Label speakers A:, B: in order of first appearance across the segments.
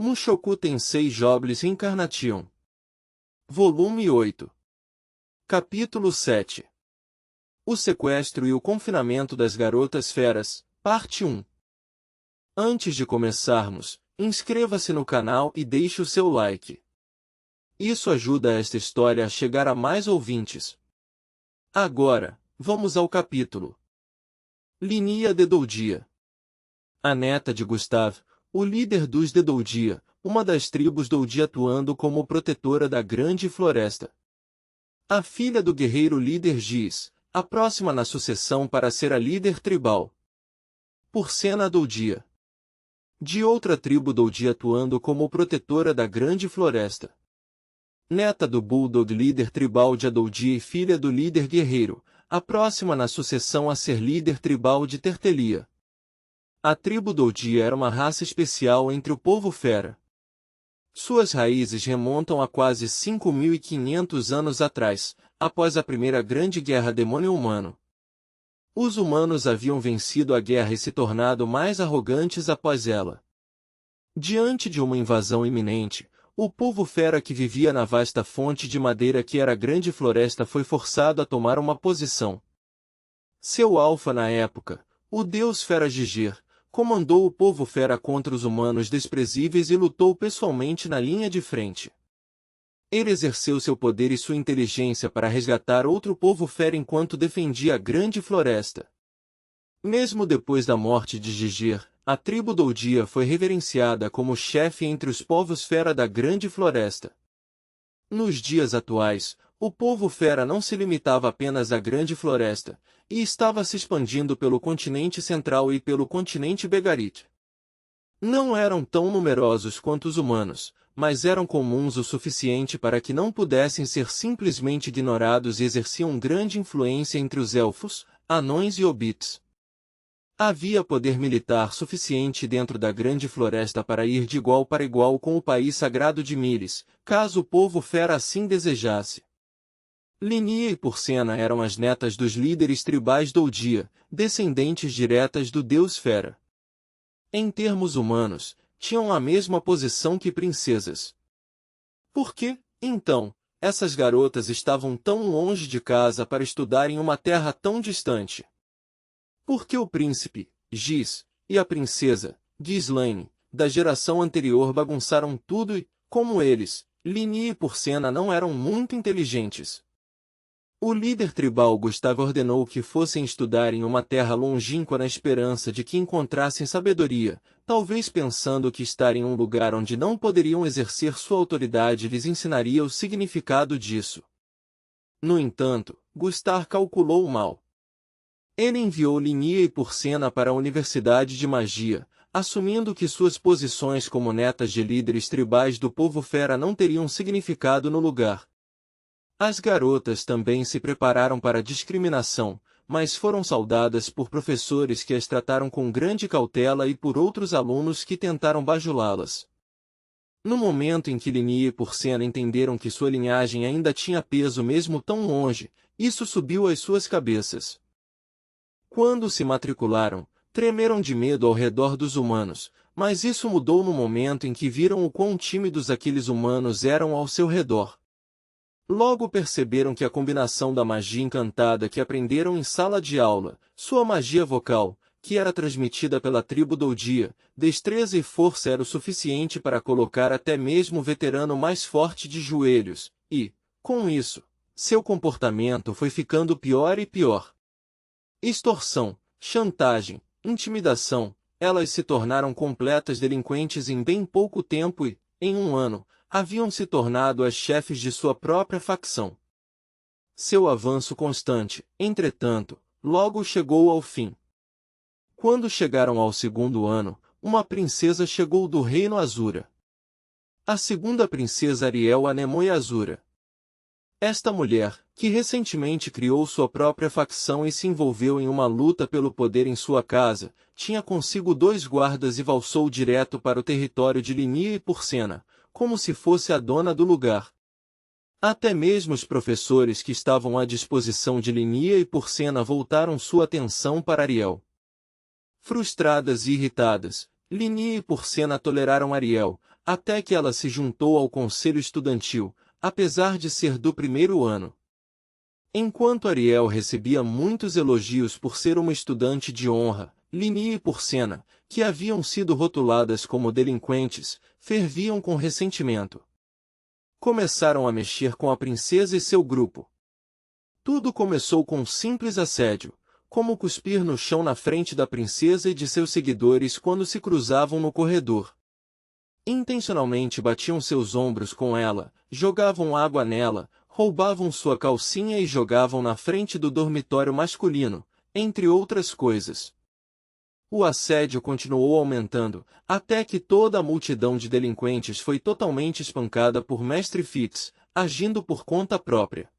A: Mushoku Tensei Jobless Reincarnation. Volume 8. Capítulo 7. O sequestro e o confinamento das garotas feras, parte 1. Antes de começarmos, inscreva-se no canal e deixe o seu like. Isso ajuda esta história a chegar a mais ouvintes. Agora, vamos ao capítulo. Linia de Doudia. A neta de Gustav, o líder dos Dedoudia, uma das tribos Doudia atuando como protetora da grande floresta. A filha do guerreiro líder Giz, a próxima na sucessão para ser a líder tribal. Porcena Doudia. De outra tribo Doudia atuando como protetora da grande floresta. Neta do Bulldog líder tribal de Adoudia e filha do líder guerreiro, a próxima na sucessão a ser líder tribal de Tertelia. A tribo Doudia era uma raça especial entre o povo fera. Suas raízes remontam a quase 5.500 anos atrás, após a primeira grande guerra demônio-humano. Os humanos haviam vencido a guerra e se tornado mais arrogantes após ela. Diante de uma invasão iminente, o povo fera que vivia na vasta fonte de madeira que era a grande floresta foi forçado a tomar uma posição. Seu alfa na época, o deus fera Gigir, comandou o povo fera contra os humanos desprezíveis e lutou pessoalmente na linha de frente. Ele exerceu seu poder e sua inteligência para resgatar outro povo fera enquanto defendia a grande floresta. Mesmo depois da morte de Gigir, a tribo Doudia foi reverenciada como chefe entre os povos fera da grande floresta. Nos dias atuais, o povo fera não se limitava apenas à grande floresta, e estava se expandindo pelo continente central e pelo continente Begarit. Não eram tão numerosos quanto os humanos, mas eram comuns o suficiente para que não pudessem ser simplesmente ignorados e exerciam grande influência entre os elfos, anões e hobbits. Havia poder militar suficiente dentro da grande floresta para ir de igual para igual com o país sagrado de Miris, caso o povo fera assim desejasse. Linia e Porcena eram as netas dos líderes tribais Doudia, descendentes diretas do deus fera. Em termos humanos, tinham a mesma posição que princesas. Por que, então, essas garotas estavam tão longe de casa para estudar em uma terra tão distante? Porque o príncipe, Giz, e a princesa, Ghislaine, da geração anterior bagunçaram tudo e, como eles, Linia e Porcena não eram muito inteligentes. O líder tribal Gustavo ordenou que fossem estudar em uma terra longínqua na esperança de que encontrassem sabedoria, talvez pensando que estar em um lugar onde não poderiam exercer sua autoridade lhes ensinaria o significado disso. No entanto, Gustavo calculou mal. Ele enviou Linia e Porcena para a Universidade de Magia, assumindo que suas posições como netas de líderes tribais do povo fera não teriam significado no lugar. As garotas também se prepararam para a discriminação, mas foram saudadas por professores que as trataram com grande cautela e por outros alunos que tentaram bajulá-las. No momento em que Linia e Porcena entenderam que sua linhagem ainda tinha peso mesmo tão longe, isso subiu às suas cabeças. Quando se matricularam, tremeram de medo ao redor dos humanos, mas isso mudou no momento em que viram o quão tímidos aqueles humanos eram ao seu redor. Logo perceberam que a combinação da magia encantada que aprenderam em sala de aula, sua magia vocal, que era transmitida pela tribo Doudia, destreza e força era o suficiente para colocar até mesmo o veterano mais forte de joelhos, e, com isso, seu comportamento foi ficando pior e pior. Extorsão, chantagem, intimidação, elas se tornaram completas delinquentes em bem pouco tempo e, em um ano, haviam se tornado as chefes de sua própria facção. Seu avanço constante, entretanto, logo chegou ao fim. Quando chegaram ao segundo ano, uma princesa chegou do reino Azura. A segunda princesa Ariel Anemone Azura. Esta mulher, que recentemente criou sua própria facção e se envolveu em uma luta pelo poder em sua casa, tinha consigo 2 guardas e valsou direto para o território de Linia e Porcena, como se fosse a dona do lugar. Até mesmo os professores que estavam à disposição de Linia e Porcena voltaram sua atenção para Ariel. Frustradas e irritadas, Linia e Porcena toleraram Ariel, até que ela se juntou ao conselho estudantil, apesar de ser do primeiro ano. Enquanto Ariel recebia muitos elogios por ser uma estudante de honra, Linie e Porcena, que haviam sido rotuladas como delinquentes, ferviam com ressentimento. Começaram a mexer com a princesa e seu grupo. Tudo começou com um simples assédio, como cuspir no chão na frente da princesa e de seus seguidores quando se cruzavam no corredor. Intencionalmente batiam seus ombros com ela, jogavam água nela, roubavam sua calcinha e jogavam na frente do dormitório masculino, entre outras coisas. O assédio continuou aumentando, até que toda a multidão de delinquentes foi totalmente espancada por Mestre Fitz, agindo por conta própria.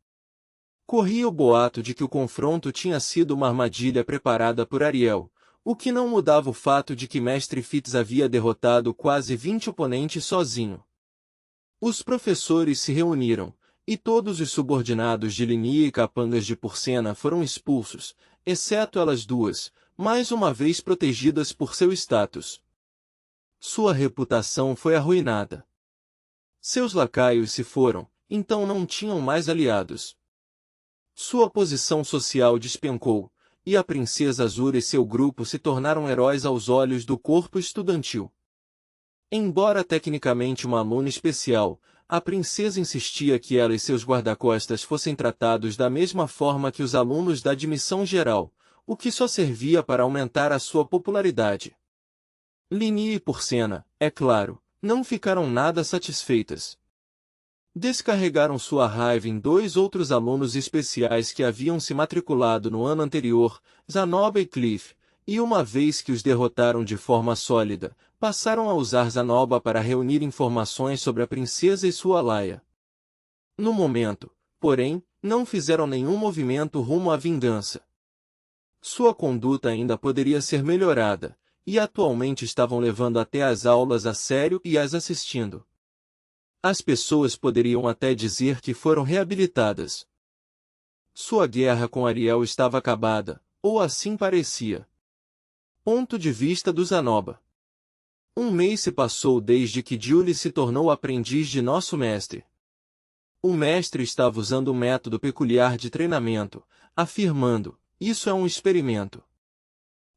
A: Corria o boato de que o confronto tinha sido uma armadilha preparada por Ariel, o que não mudava o fato de que Mestre Fitz havia derrotado quase 20 oponentes sozinho. Os professores se reuniram, e todos os subordinados de Linie e capangas de Porcena foram expulsos, exceto elas duas, mais uma vez protegidas por seu status. Sua reputação foi arruinada. Seus lacaios se foram, então não tinham mais aliados. Sua posição social despencou, e a princesa Azura e seu grupo se tornaram heróis aos olhos do corpo estudantil. Embora tecnicamente uma aluna especial, a princesa insistia que ela e seus guarda-costas fossem tratados da mesma forma que os alunos da admissão geral, o que só servia para aumentar a sua popularidade. Linie e Porcena, é claro, não ficaram nada satisfeitas. Descarregaram sua raiva em dois outros alunos especiais que haviam se matriculado no ano anterior, Zanoba e Cliff, e uma vez que os derrotaram de forma sólida, passaram a usar Zanoba para reunir informações sobre a princesa e sua laia. No momento, porém, não fizeram nenhum movimento rumo à vingança. Sua conduta ainda poderia ser melhorada, e atualmente estavam levando até as aulas a sério e as assistindo. As pessoas poderiam até dizer que foram reabilitadas. Sua guerra com Ariel estava acabada, ou assim parecia. Ponto de vista do Zanoba. Um mês se passou desde que Julie se tornou aprendiz de nosso mestre. O mestre estava usando um método peculiar de treinamento, afirmando, isso é um experimento.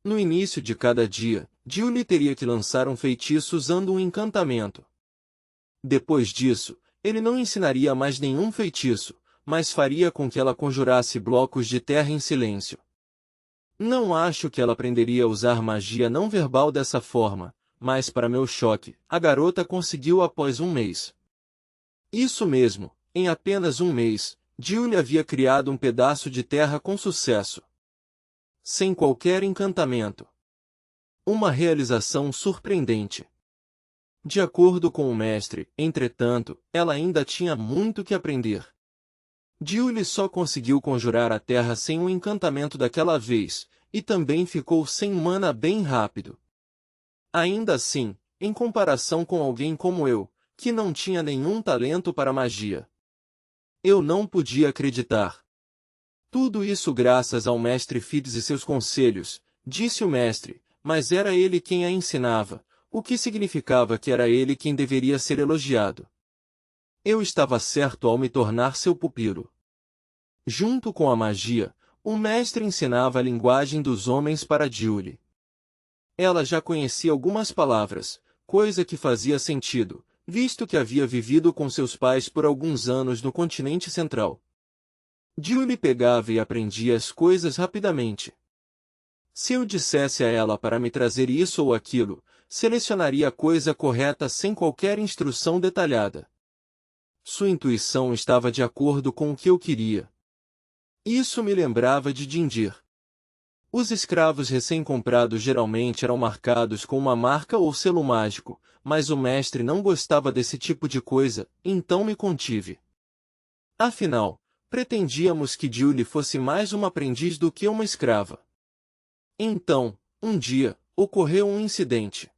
A: No início de cada dia, Julie teria que lançar um feitiço usando um encantamento. Depois disso, ele não ensinaria mais nenhum feitiço, mas faria com que ela conjurasse blocos de terra em silêncio. Não acho que ela aprenderia a usar magia não verbal dessa forma, mas para meu choque, a garota conseguiu após um mês. Isso mesmo, em apenas um mês, Julie havia criado um pedaço de terra com sucesso. Sem qualquer encantamento. Uma realização surpreendente. De acordo com o mestre, entretanto, ela ainda tinha muito que aprender. Julie só conseguiu conjurar a terra sem um encantamento daquela vez, e também ficou sem mana bem rápido. Ainda assim, em comparação com alguém como eu, que não tinha nenhum talento para magia. Eu não podia acreditar. Tudo isso graças ao mestre Fitz e seus conselhos, disse o mestre, mas era ele quem a ensinava, o que significava que era ele quem deveria ser elogiado. Eu estava certo ao me tornar seu pupilo. Junto com a magia, o mestre ensinava a linguagem dos homens para Julie. Ela já conhecia algumas palavras, coisa que fazia sentido, visto que havia vivido com seus pais por alguns anos no continente central. Julie pegava e aprendia as coisas rapidamente. Se eu dissesse a ela para me trazer isso ou aquilo, selecionaria a coisa correta sem qualquer instrução detalhada. Sua intuição estava de acordo com o que eu queria. Isso me lembrava de Jindir. Os escravos recém-comprados geralmente eram marcados com uma marca ou selo mágico, mas o mestre não gostava desse tipo de coisa, então me contive. Afinal, pretendíamos que Julie fosse mais uma aprendiz do que uma escrava. Então, um dia, ocorreu um incidente.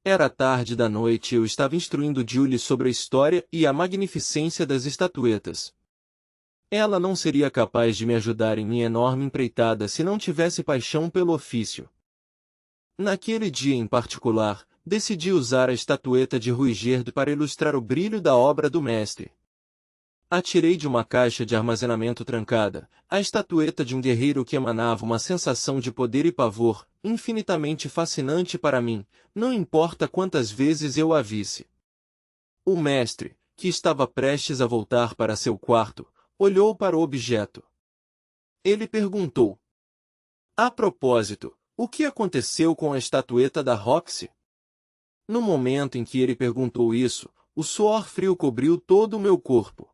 A: Era tarde da noite e eu estava instruindo Julie sobre a história e a magnificência das estatuetas. Ela não seria capaz de me ajudar em minha enorme empreitada se não tivesse paixão pelo ofício. Naquele dia em particular, decidi usar a estatueta de Ruigerd para ilustrar o brilho da obra do mestre. A tirei de uma caixa de armazenamento trancada, a estatueta de um guerreiro que emanava uma sensação de poder e pavor, infinitamente fascinante para mim, não importa quantas vezes eu a visse. O mestre, que estava prestes a voltar para seu quarto, olhou para o objeto. Ele perguntou: "A propósito, o que aconteceu com a estatueta da Roxy?" No momento em que ele perguntou isso, o suor frio cobriu todo o meu corpo.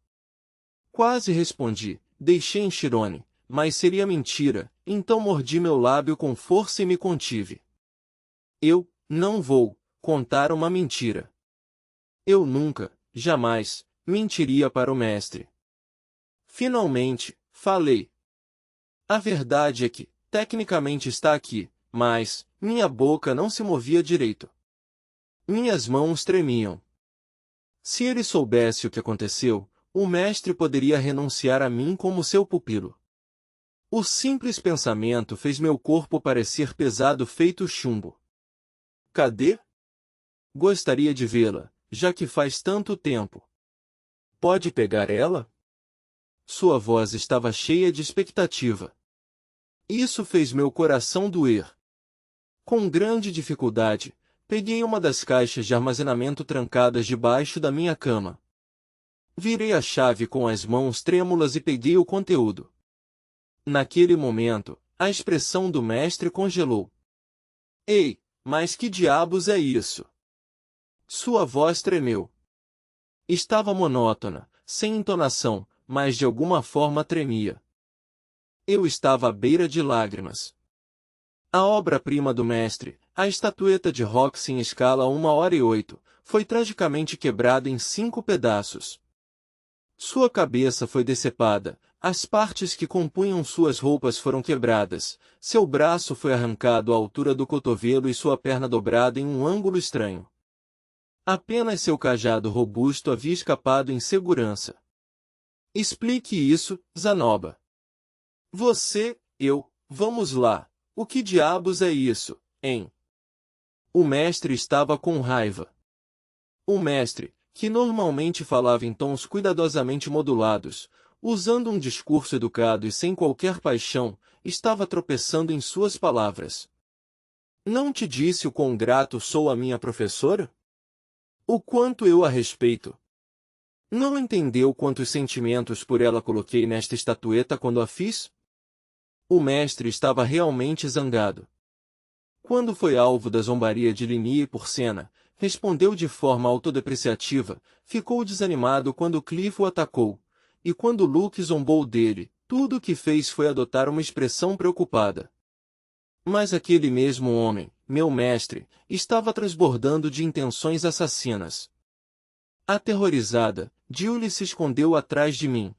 A: Quase respondi: "Deixei em Shirone", mas seria mentira, então mordi meu lábio com força e me contive. Eu não vou contar uma mentira. Eu nunca, jamais, mentiria para o mestre. Finalmente, falei. A verdade é que, tecnicamente está aqui, mas minha boca não se movia direito. Minhas mãos tremiam. Se ele soubesse o que aconteceu, o mestre poderia renunciar a mim como seu pupilo. O simples pensamento fez meu corpo parecer pesado feito chumbo. Cadê? Gostaria de vê-la, já que faz tanto tempo. Pode pegar ela? Sua voz estava cheia de expectativa. Isso fez meu coração doer. Com grande dificuldade, peguei uma das caixas de armazenamento trancadas debaixo da minha cama. Virei a chave com as mãos trêmulas e peguei o conteúdo. Naquele momento, a expressão do mestre congelou. Ei, mas que diabos é isso? Sua voz tremeu. Estava monótona, sem entonação, mas de alguma forma tremia. Eu estava à beira de lágrimas. A obra-prima do mestre, a estatueta de Roxy em escala 1h08, foi tragicamente quebrada em 5 pedaços. Sua cabeça foi decepada, as partes que compunham suas roupas foram quebradas, seu braço foi arrancado à altura do cotovelo e sua perna dobrada em um ângulo estranho. Apenas seu cajado robusto havia escapado em segurança. Explique isso, Zanoba. Vamos lá. O que diabos é isso, hein? O mestre estava com raiva. O mestre, que normalmente falava em tons cuidadosamente modulados, usando um discurso educado e sem qualquer paixão, estava tropeçando em suas palavras. Não te disse o quão grato sou à minha professora? O quanto eu a respeito. Não entendeu quantos sentimentos por ela coloquei nesta estatueta quando a fiz? O mestre estava realmente zangado. Quando foi alvo da zombaria de Linie por Senna, respondeu de forma autodepreciativa, ficou desanimado quando Cliff o atacou, e quando Luke zombou dele, tudo o que fez foi adotar uma expressão preocupada. Mas aquele mesmo homem, meu mestre, estava transbordando de intenções assassinas. Aterrorizada, Julie se escondeu atrás de mim.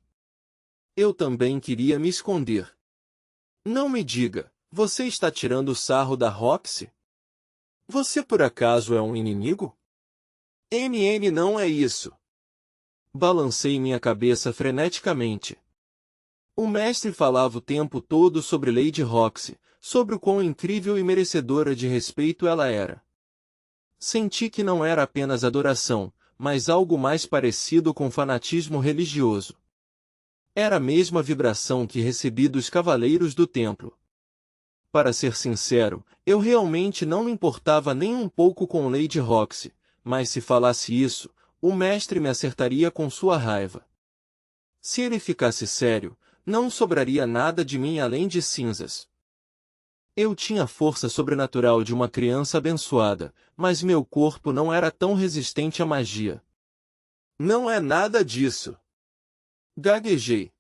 A: Eu também queria me esconder. Não me diga, você está tirando o sarro da Roxy? Você por acaso é um inimigo? MN não é isso. Balancei minha cabeça freneticamente. O mestre falava o tempo todo sobre Lady Roxy, sobre o quão incrível e merecedora de respeito ela era. Senti que não era apenas adoração, mas algo mais parecido com fanatismo religioso. Era a mesma vibração que recebi dos cavaleiros do templo. Para ser sincero, eu realmente não me importava nem um pouco com Lady Roxy, mas se falasse isso, o mestre me acertaria com sua raiva. Se ele ficasse sério, não sobraria nada de mim além de cinzas. Eu tinha a força sobrenatural de uma criança abençoada, mas meu corpo não era tão resistente à magia. Não é nada disso. Gaguejei.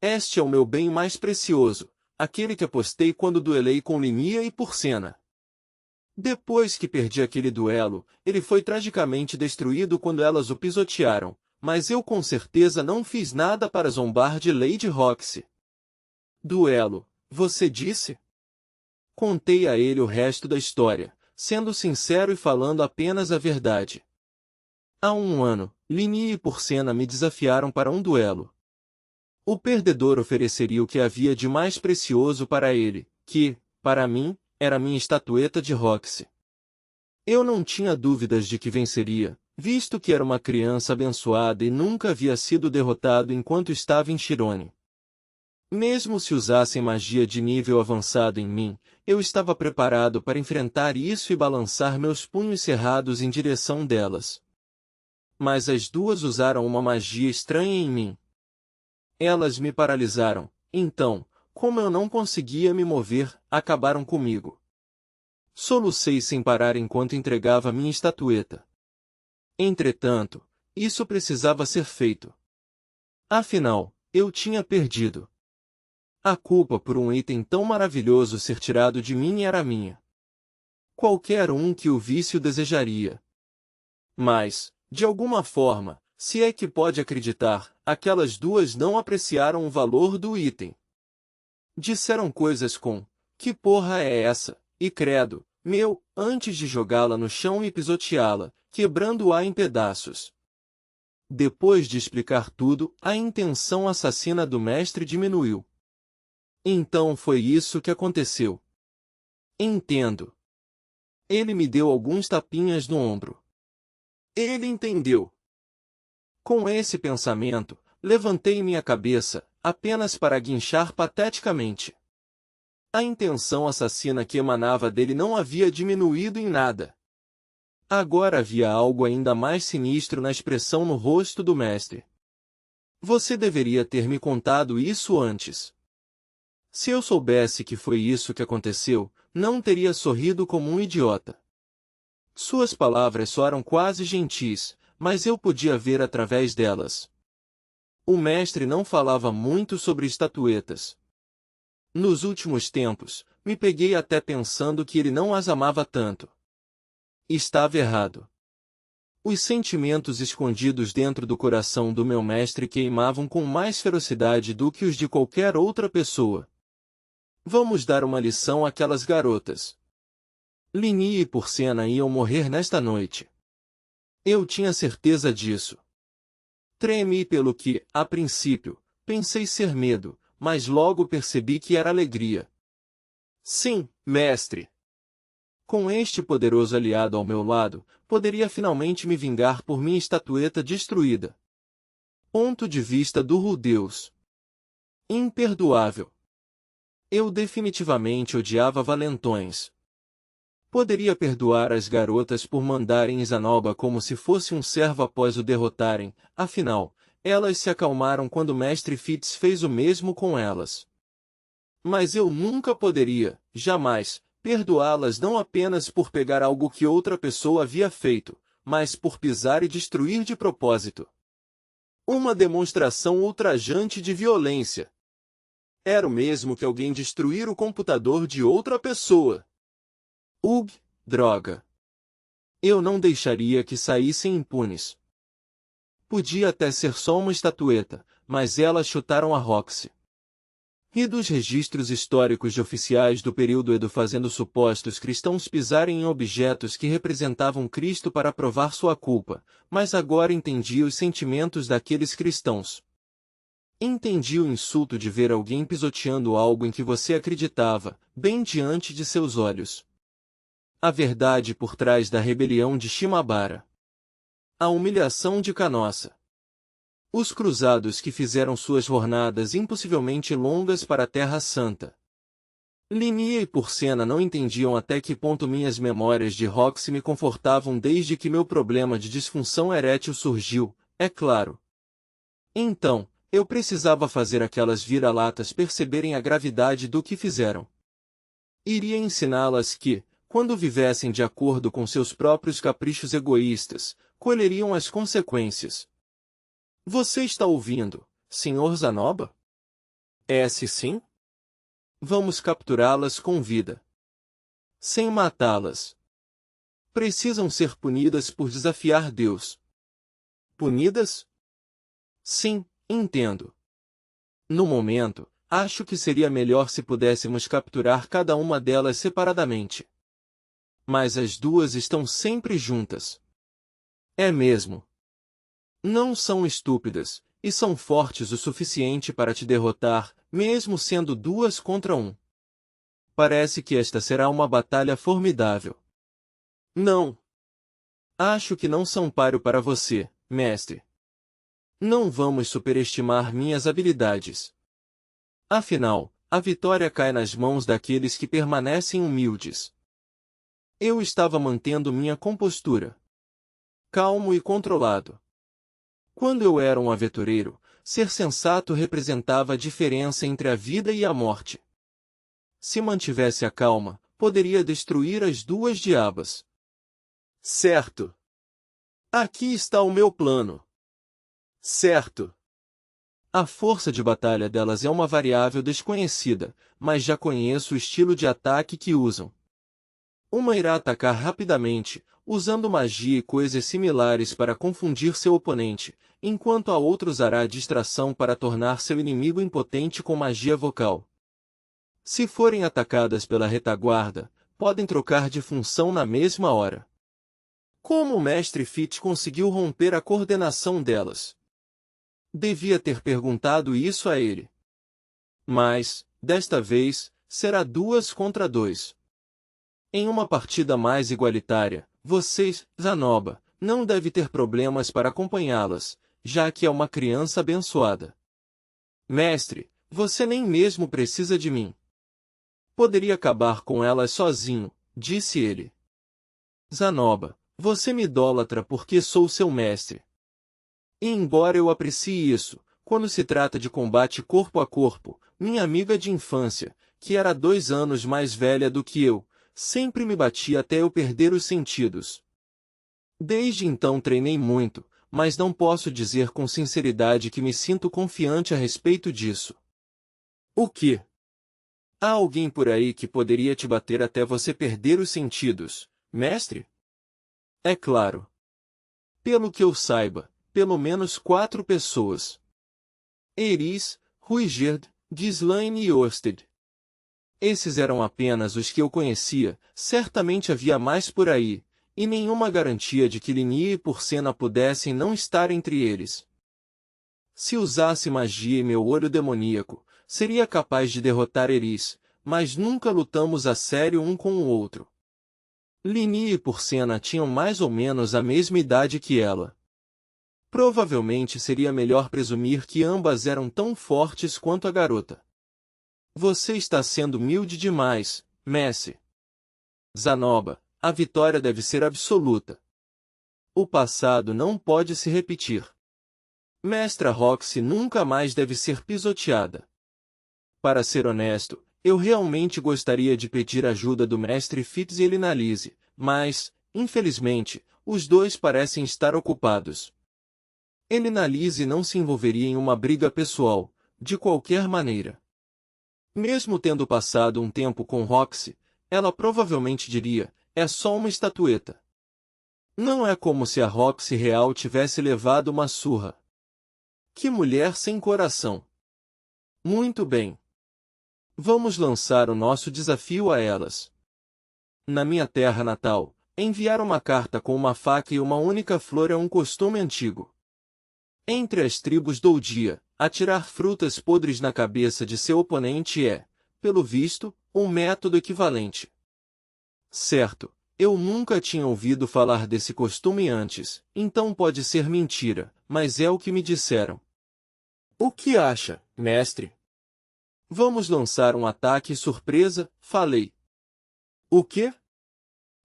A: Este é o meu bem mais precioso, aquele que apostei quando duelei com Linia e por Senna. Depois que perdi aquele duelo, ele foi tragicamente destruído quando elas o pisotearam, mas eu com certeza não fiz nada para zombar de Lady Roxy. Duelo, você disse? Contei a ele o resto da história, sendo sincero e falando apenas a verdade. Há um ano, Linia e por Senna me desafiaram para um duelo. O perdedor ofereceria o que havia de mais precioso para ele, que, para mim, era minha estatueta de Roxy. Eu não tinha dúvidas de que venceria, visto que era uma criança abençoada e nunca havia sido derrotado enquanto estava em Shirone. Mesmo se usassem magia de nível avançado em mim, eu estava preparado para enfrentar isso e balançar meus punhos cerrados em direção delas. Mas as duas usaram uma magia estranha em mim. Elas me paralisaram, então, como eu não conseguia me mover, acabaram comigo. Solucei sem parar enquanto entregava minha estatueta. Entretanto, isso precisava ser feito. Afinal, eu tinha perdido. A culpa por um item tão maravilhoso ser tirado de mim era minha. Qualquer um que o visse o desejaria. Mas, de alguma forma, se é que pode acreditar, aquelas duas não apreciaram o valor do item. Disseram coisas com, que porra é essa? E credo, meu, antes de jogá-la no chão e pisoteá-la, quebrando-a em pedaços. Depois de explicar tudo, a intenção assassina do mestre diminuiu. Então foi isso que aconteceu. Entendo. Ele me deu alguns tapinhas no ombro. Ele entendeu. Com esse pensamento, levantei minha cabeça, apenas para guinchar pateticamente. A intenção assassina que emanava dele não havia diminuído em nada. Agora havia algo ainda mais sinistro na expressão no rosto do mestre. Você deveria ter me contado isso antes. Se eu soubesse que foi isso que aconteceu, não teria sorrido como um idiota. Suas palavras soaram quase gentis, mas eu podia ver através delas. O mestre não falava muito sobre estatuetas. Nos últimos tempos, me peguei até pensando que ele não as amava tanto. Estava errado. Os sentimentos escondidos dentro do coração do meu mestre queimavam com mais ferocidade do que os de qualquer outra pessoa. Vamos dar uma lição àquelas garotas. Linie e Porcena iam morrer nesta noite. Eu tinha certeza disso. Tremi pelo que, a princípio, pensei ser medo, mas logo percebi que era alegria. Sim, mestre. Com este poderoso aliado ao meu lado, poderia finalmente me vingar por minha estatueta destruída. Ponto de vista do Rudeus. Imperdoável. Eu definitivamente odiava valentões. Poderia perdoar as garotas por mandarem Izanoba como se fosse um servo após o derrotarem, afinal, elas se acalmaram quando o mestre Fitz fez o mesmo com elas. Mas eu nunca poderia, jamais, perdoá-las não apenas por pegar algo que outra pessoa havia feito, mas por pisar e destruir de propósito. Uma demonstração ultrajante de violência. Era o mesmo que alguém destruir o computador de outra pessoa. Ugh, droga. Eu não deixaria que saíssem impunes. Podia até ser só uma estatueta, mas elas chutaram a Roxy. E dos registros históricos de oficiais do período Edo fazendo supostos cristãos pisarem em objetos que representavam Cristo para provar sua culpa, mas agora entendi os sentimentos daqueles cristãos. Entendi o insulto de ver alguém pisoteando algo em que você acreditava, bem diante de seus olhos. A verdade por trás da rebelião de Shimabara. A humilhação de Canossa. Os cruzados que fizeram suas jornadas impossivelmente longas para a Terra Santa. Linia e Porcena não entendiam até que ponto minhas memórias de Roxy me confortavam desde que meu problema de disfunção erétil surgiu, é claro. Então, eu precisava fazer aquelas vira-latas perceberem a gravidade do que fizeram. Iria ensiná-las que, quando vivessem de acordo com seus próprios caprichos egoístas, colheriam as consequências. Você está ouvindo, Sr. Zanoba? Se sim? Vamos capturá-las com vida. Sem matá-las. Precisam ser punidas por desafiar Deus. Punidas? Sim, entendo. No momento, acho que seria melhor se pudéssemos capturar cada uma delas separadamente. Mas as duas estão sempre juntas. É mesmo. Não são estúpidas, e são fortes o suficiente para te derrotar, mesmo sendo 2 contra 1. Parece que esta será uma batalha formidável. Não, Acho que não são páreo para você, mestre. Não vamos superestimar minhas habilidades. Afinal, a vitória cai nas mãos daqueles que permanecem humildes. Eu estava mantendo minha compostura. Calmo e controlado. Quando eu era um aventureiro, ser sensato representava a diferença entre a vida e a morte. Se mantivesse a calma, poderia destruir as duas diabas. Certo. Aqui está o meu plano. Certo. A força de batalha delas é uma variável desconhecida, mas já conheço o estilo de ataque que usam. Uma irá atacar rapidamente, usando magia e coisas similares para confundir seu oponente, enquanto a outra usará a distração para tornar seu inimigo impotente com magia vocal. Se forem atacadas pela retaguarda, podem trocar de função na mesma hora. Como o mestre Fit conseguiu romper a coordenação delas? Devia ter perguntado isso a ele. Mas, desta vez, será 2 contra 2. Em uma partida mais igualitária, vocês, Zanoba, não deve ter problemas para acompanhá-las, já que é uma criança abençoada. Mestre, você nem mesmo precisa de mim. Poderia acabar com elas sozinho, disse ele. Zanoba, você me idolatra porque sou seu mestre. E embora eu aprecie isso, quando se trata de combate corpo a corpo, minha amiga de infância, que era 2 anos mais velha do que eu, sempre me batia até eu perder os sentidos. Desde então treinei muito, mas não posso dizer com sinceridade que me sinto confiante a respeito disso. O quê? Há alguém por aí que poderia te bater até você perder os sentidos, mestre? É claro. Pelo que eu saiba, pelo menos 4 pessoas. Eris, Ruigerd, Ghislaine e Orsted. Esses eram apenas os que eu conhecia, certamente havia mais por aí, e nenhuma garantia de que Linie e Porcena pudessem não estar entre eles. Se usasse magia e meu olho demoníaco, seria capaz de derrotar Eris, mas nunca lutamos a sério um com o outro. Linie e Porcena tinham mais ou menos a mesma idade que ela. Provavelmente seria melhor presumir que ambas eram tão fortes quanto a garota. Você está sendo humilde demais, mestre. Zanoba, a vitória deve ser absoluta. O passado não pode se repetir. Mestra Roxy nunca mais deve ser pisoteada. Para ser honesto, eu realmente gostaria de pedir ajuda do mestre Fitz e Elinalise, mas, infelizmente, os dois parecem estar ocupados. Elinalise não se envolveria em uma briga pessoal, de qualquer maneira. Mesmo tendo passado um tempo com Roxy, ela provavelmente diria, é só uma estatueta. Não é como se a Roxy real tivesse levado uma surra. Que mulher sem coração. Muito bem. Vamos lançar o nosso desafio a elas. Na minha terra natal, enviar uma carta com uma faca e uma única flor é um costume antigo. Entre as tribos Doudia, atirar frutas podres na cabeça de seu oponente é, pelo visto, um método equivalente. Certo, eu nunca tinha ouvido falar desse costume antes, então pode ser mentira, mas é o que me disseram. O que acha, mestre? Vamos lançar um ataque surpresa, falei. O quê?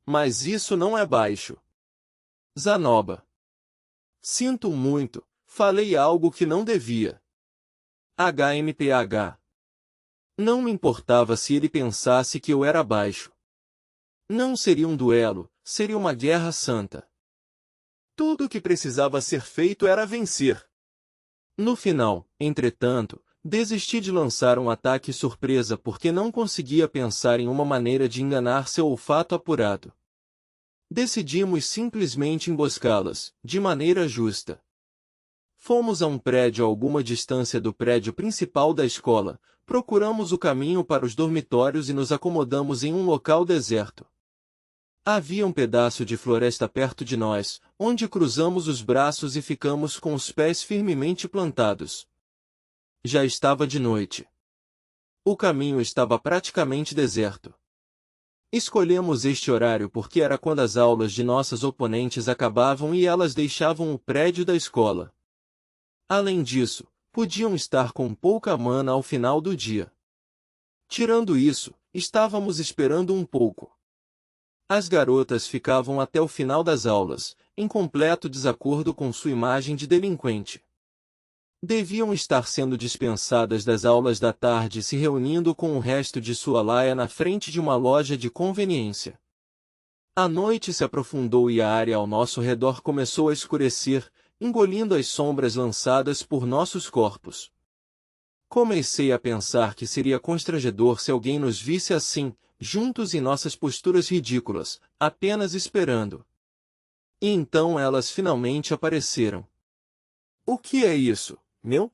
A: Mas isso não é baixo. Zanoba. Sinto muito, falei algo que não devia. HMPH. Não me importava se ele pensasse que eu era baixo. Não seria um duelo, seria uma guerra santa. Tudo o que precisava ser feito era vencer. No final, entretanto, desisti de lançar um ataque surpresa porque não conseguia pensar em uma maneira de enganar seu olfato apurado. Decidimos simplesmente emboscá-las, de maneira justa. Fomos a um prédio a alguma distância do prédio principal da escola, procuramos o caminho para os dormitórios e nos acomodamos em um local deserto. Havia um pedaço de floresta perto de nós, onde cruzamos os braços e ficamos com os pés firmemente plantados. Já estava de noite. O caminho estava praticamente deserto. Escolhemos este horário porque era quando as aulas de nossas oponentes acabavam e elas deixavam o prédio da escola. Além disso, podiam estar com pouca mana ao final do dia. Tirando isso, estávamos esperando um pouco. As garotas ficavam até o final das aulas, em completo desacordo com sua imagem de delinquente. Deviam estar sendo dispensadas das aulas da tarde e se reunindo com o resto de sua laia na frente de uma loja de conveniência. A noite se aprofundou e a área ao nosso redor começou a escurecer, engolindo as sombras lançadas por nossos corpos. Comecei a pensar que seria constrangedor se alguém nos visse assim, juntos em nossas posturas ridículas, apenas esperando. E então elas finalmente apareceram. O que é isso, meu?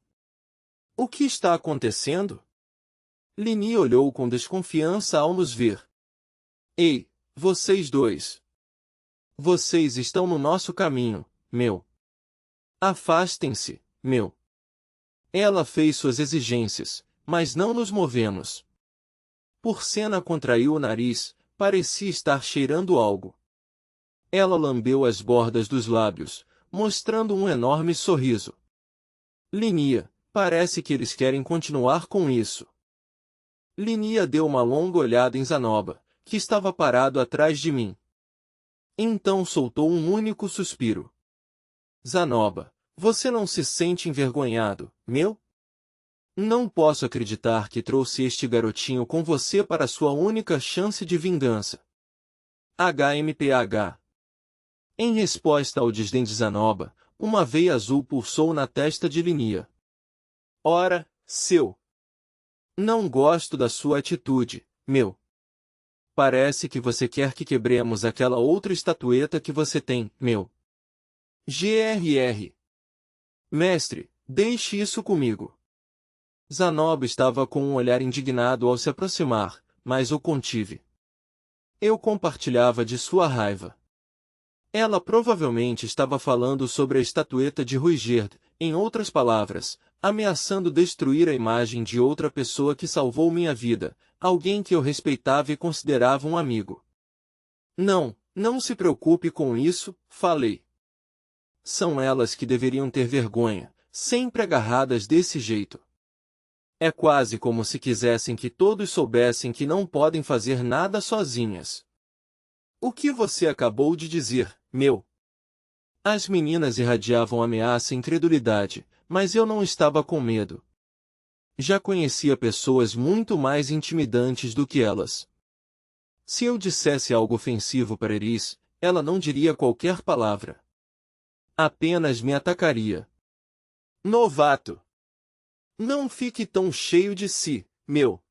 A: O que está acontecendo? Lini olhou com desconfiança ao nos ver. Ei, vocês dois! Vocês estão no nosso caminho, meu! Afastem-se, meu! Ela fez suas exigências, mas não nos movemos. Porcena contraiu o nariz, parecia estar cheirando algo. Ela lambeu as bordas dos lábios, mostrando um enorme sorriso. Linia, parece que eles querem continuar com isso. Linia deu uma longa olhada em Zanoba, que estava parado atrás de mim. Então soltou um único suspiro. Zanoba, você não se sente envergonhado, meu? Não posso acreditar que trouxe este garotinho com você para sua única chance de vingança. HMPH. Em resposta ao desdém de Zanoba, uma veia azul pulsou na testa de Linia. Ora, seu! Não gosto da sua atitude, meu. Parece que você quer que quebremos aquela outra estatueta que você tem, meu. GRR. Mestre, deixe isso comigo. Zanoba estava com um olhar indignado ao se aproximar, mas o contive. Eu compartilhava de sua raiva. Ela provavelmente estava falando sobre a estatueta de Ruigerd, em outras palavras, ameaçando destruir a imagem de outra pessoa que salvou minha vida, alguém que eu respeitava e considerava um amigo. Não, não se preocupe com isso, falei. São elas que deveriam ter vergonha, sempre agarradas desse jeito. É quase como se quisessem que todos soubessem que não podem fazer nada sozinhas. O que você acabou de dizer, meu? As meninas irradiavam ameaça e incredulidade, mas eu não estava com medo. Já conhecia pessoas muito mais intimidantes do que elas. Se eu dissesse algo ofensivo para Eris, ela não diria qualquer palavra. Apenas me atacaria. Novato! Não fique tão cheio de si, meu.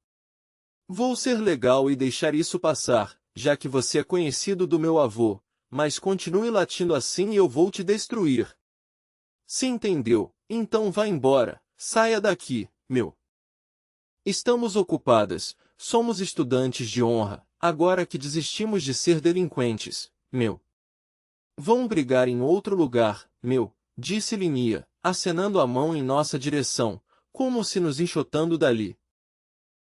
A: Vou ser legal e deixar isso passar, já que você é conhecido do meu avô, mas continue latindo assim e eu vou te destruir. Se entendeu, então vá embora, saia daqui, meu. Estamos ocupadas, somos estudantes de honra, agora que desistimos de ser delinquentes, meu. Vão brigar em outro lugar, meu, disse Linia, acenando a mão em nossa direção, como se nos enxotando dali.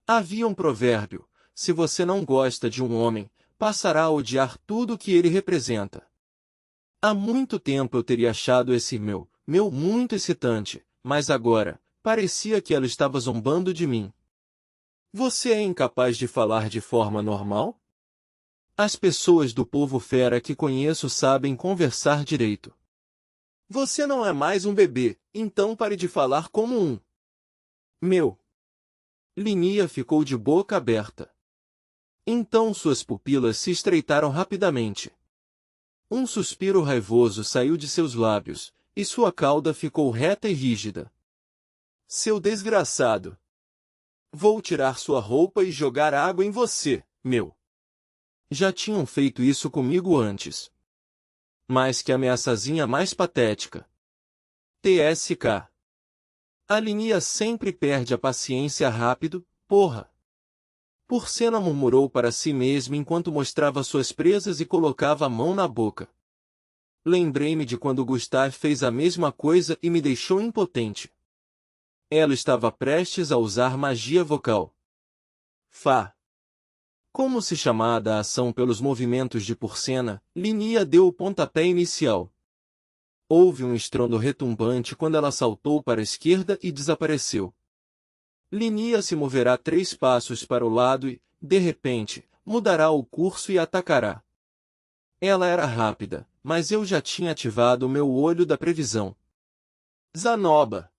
A: Havia um provérbio: se você não gosta de um homem, passará a odiar tudo o que ele representa. Há muito tempo eu teria achado esse meu muito excitante, mas agora, parecia que ela estava zombando de mim. Você é incapaz de falar de forma normal? As pessoas do povo fera que conheço sabem conversar direito. Você não é mais um bebê, então pare de falar como um. Meu. Linia ficou de boca aberta. Então suas pupilas se estreitaram rapidamente. Um suspiro raivoso saiu de seus lábios, e sua cauda ficou reta e rígida. Seu desgraçado! Vou tirar sua roupa e jogar água em você, meu! Já tinham feito isso comigo antes. Mas que ameaçazinha mais patética. TSK. A Linia sempre perde a paciência rápido, porra! Porcena murmurou para si mesma enquanto mostrava suas presas e colocava a mão na boca. Lembrei-me de quando Gustav fez a mesma coisa e me deixou impotente. Ela estava prestes a usar magia vocal. Fá. Como se chamada a ação pelos movimentos de Porsena, Linia deu o pontapé inicial. Houve um estrondo retumbante quando ela saltou para a esquerda e desapareceu. Linia se moverá 3 passos para o lado e, de repente, mudará o curso e atacará. Ela era rápida, mas eu já tinha ativado o meu olho da previsão. Zanoba!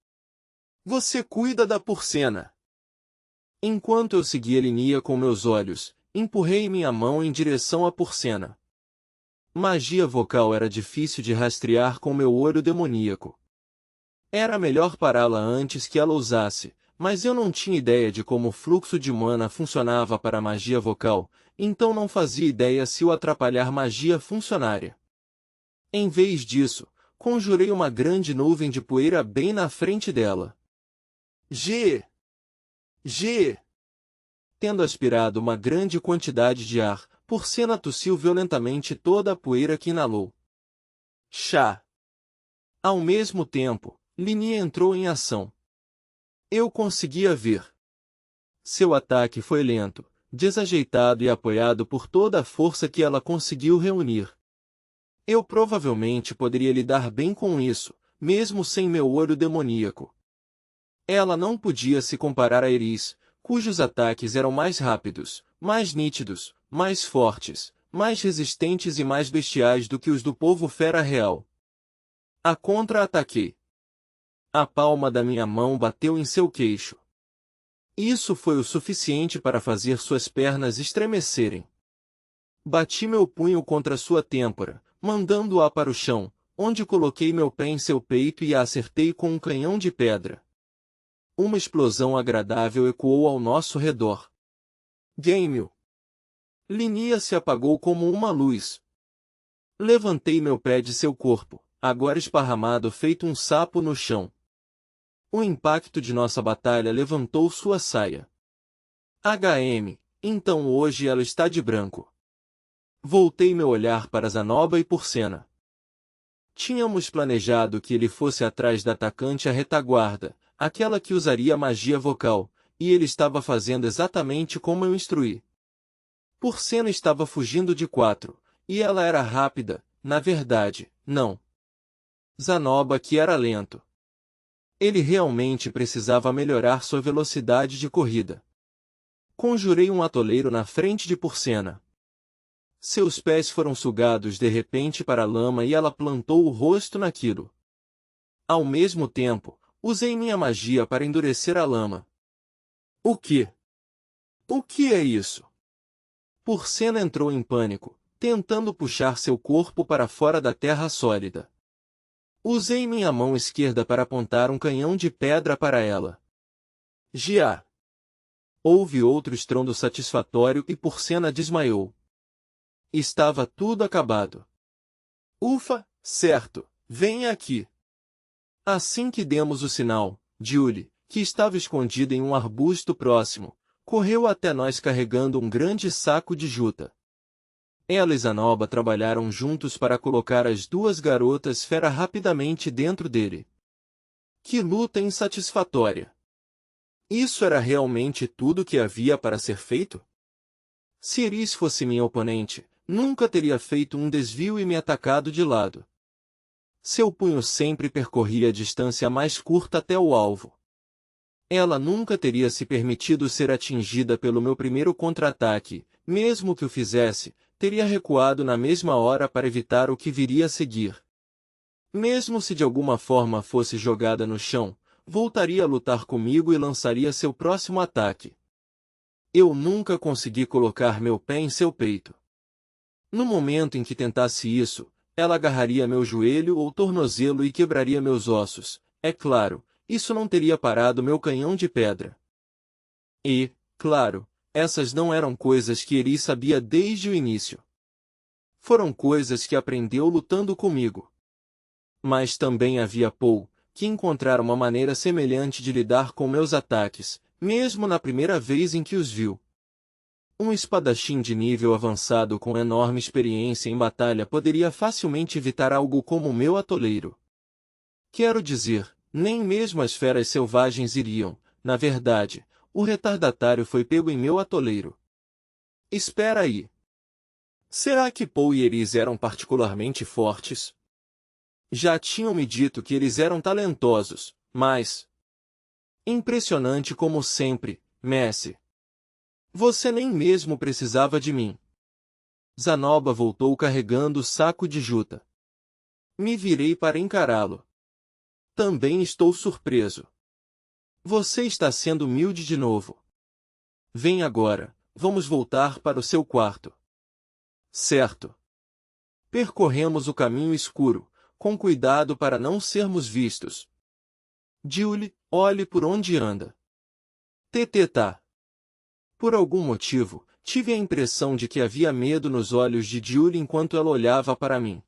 A: Você cuida da Porsena! Enquanto eu seguia Linia com meus olhos, empurrei minha mão em direção à Porsena. Magia vocal era difícil de rastrear com meu olho demoníaco. Era melhor pará-la antes que ela usasse, mas eu não tinha ideia de como o fluxo de mana funcionava para a magia vocal, então não fazia ideia se o atrapalhar magia funcionaria. Em vez disso, conjurei uma grande nuvem de poeira bem na frente dela. G! Tendo aspirado uma grande quantidade de ar, Porsena tossiu violentamente toda a poeira que inalou. Chá! Ao mesmo tempo, Linia entrou em ação. Eu conseguia ver. Seu ataque foi lento, desajeitado e apoiado por toda a força que ela conseguiu reunir. Eu provavelmente poderia lidar bem com isso, mesmo sem meu olho demoníaco. Ela não podia se comparar a Eris, cujos ataques eram mais rápidos, mais nítidos, mais fortes, mais resistentes e mais bestiais do que os do povo fera real. A contra-ataquei. A palma da minha mão bateu em seu queixo. Isso foi o suficiente para fazer suas pernas estremecerem. Bati meu punho contra sua têmpora, mandando-a para o chão, onde coloquei meu pé em seu peito e a acertei com um canhão de pedra. Uma explosão agradável ecoou ao nosso redor. Game! Linia se apagou como uma luz. Levantei meu pé de seu corpo, agora esparramado feito um sapo no chão. O impacto de nossa batalha levantou sua saia. Então hoje ela está de branco. Voltei meu olhar para Zanoba e Porsena. Tínhamos planejado que ele fosse atrás da atacante à retaguarda, aquela que usaria magia vocal, e ele estava fazendo exatamente como eu instruí. Porsena estava fugindo de 4, e ela era rápida, na verdade, não. Zanoba que era lento. Ele realmente precisava melhorar sua velocidade de corrida. Conjurei um atoleiro na frente de Porsena. Seus pés foram sugados de repente para a lama e ela plantou o rosto naquilo. Ao mesmo tempo, usei minha magia para endurecer a lama. O que? O que é isso? Porsena entrou em pânico, tentando puxar seu corpo para fora da terra sólida. Usei minha mão esquerda para apontar um canhão de pedra para ela. Gia! Houve outro estrondo satisfatório e Porsena desmaiou. Estava tudo acabado. Ufa, certo, venha aqui. Assim que demos o sinal, Julie, que estava escondida em um arbusto próximo, correu até nós carregando um grande saco de juta. Ela e Zanoba trabalharam juntos para colocar as 2 garotas fera rapidamente dentro dele. Que luta insatisfatória! Isso era realmente tudo que havia para ser feito? Se Eris fosse minha oponente, nunca teria feito um desvio e me atacado de lado. Seu punho sempre percorria a distância mais curta até o alvo. Ela nunca teria se permitido ser atingida pelo meu primeiro contra-ataque, mesmo que o fizesse, teria recuado na mesma hora para evitar o que viria a seguir. Mesmo se de alguma forma fosse jogada no chão, voltaria a lutar comigo e lançaria seu próximo ataque. Eu nunca consegui colocar meu pé em seu peito. No momento em que tentasse isso, ela agarraria meu joelho ou tornozelo e quebraria meus ossos. É claro, isso não teria parado meu canhão de pedra. E, claro, essas não eram coisas que Eris sabia desde o início. Foram coisas que aprendeu lutando comigo. Mas também havia Paul, que encontrara uma maneira semelhante de lidar com meus ataques, mesmo na primeira vez em que os viu. Um espadachim de nível avançado com enorme experiência em batalha poderia facilmente evitar algo como o meu atoleiro. Quero dizer, nem mesmo as feras selvagens iriam, na verdade, o retardatário foi pego em meu atoleiro. Espera aí. Será que Paul e Eris eram particularmente fortes? Já tinham me dito que eles eram talentosos, mas... Impressionante como sempre, Messi. Você nem mesmo precisava de mim. Zanoba voltou carregando o saco de juta. Me virei para encará-lo. Também estou surpreso. Você está sendo humilde de novo. Vem agora, vamos voltar para o seu quarto. Certo. Percorremos o caminho escuro, com cuidado para não sermos vistos. Julie, olhe por onde anda. Tá. Por algum motivo, tive a impressão de que havia medo nos olhos de Julie enquanto ela olhava para mim.